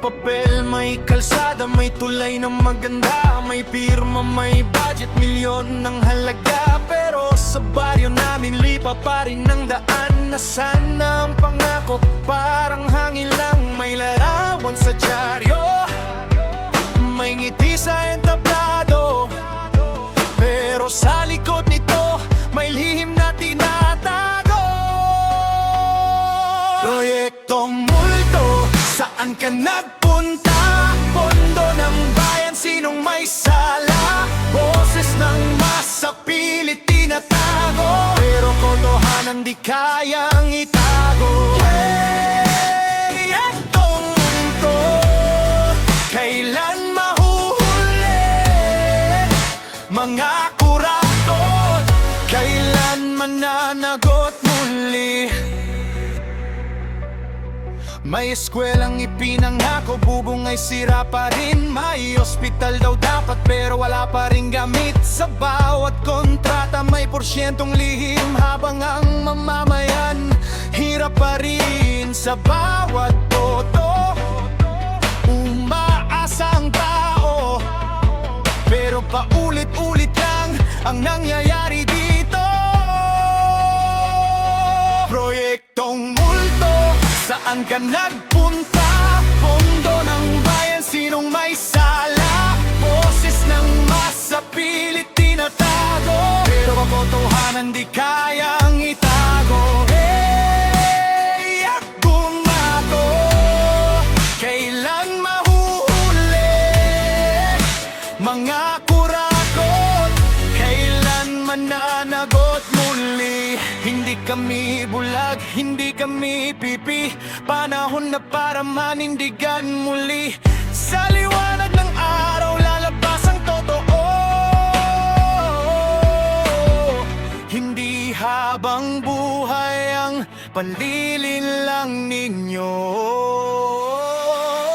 papel, may kalsada, may tulay na maganda, may pirma, may budget, milyon ng halaga. Pero sa baryo namin lipa pa rin ng daan. Nasaan na ang pangako? Parang hangin lang, may larawan sa dyaryo, may ngiti sa entablado, pero sa likod nito may lihim na tinatago. Proyektong Multo, saan ka nagpunta? Pondo ng bayan, sinong may sala? Boses ng masa, pilit tinatago, pero kotohanan di kayang itago. Proyektong Multo, kailan mahuhuli? Mga kurakot, kailan mananagot muli? May eskwelang ipinangako, bubong ay sira pa rin. May ospital daw dapat, pero wala pa rin gamit. Sa bawat kontrata may porsyentong lihim, habang ang mamamayan hirap pa rin. Sa bawat boto umaasa ang tao, pero paulit-ulit lang ang nangyayari dito. Proyektong Multo, saan ka nagpunta? Pondo ng bayan, sinong may sala? Boses ng masa, pilit tinatago, pero katotohanan di kayang itago. Hey, Akumato, kailan mahuhuli? Mga kurakot, kailan mananagot muli? Hindi kami bulag, hindi kami pipi, panahon na para manindigan muli. Sa liwanag ng araw lalabas ang totoo, hindi habang buhay ang panlilin lang ninyo.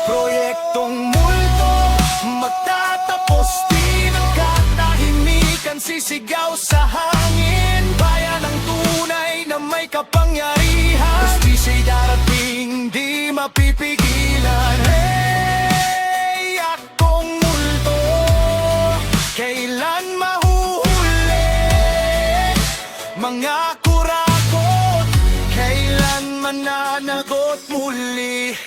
Proyektong Multo, magtatapos di ng katahimikan, sisigaw sa hangin, bayan ang tunay na may kapangyarihan. Justisya'y darating, di mapipigilan. Hey, Akong Multo, kailan mahuhuli? Mga kurakot, kailan mananagot muli?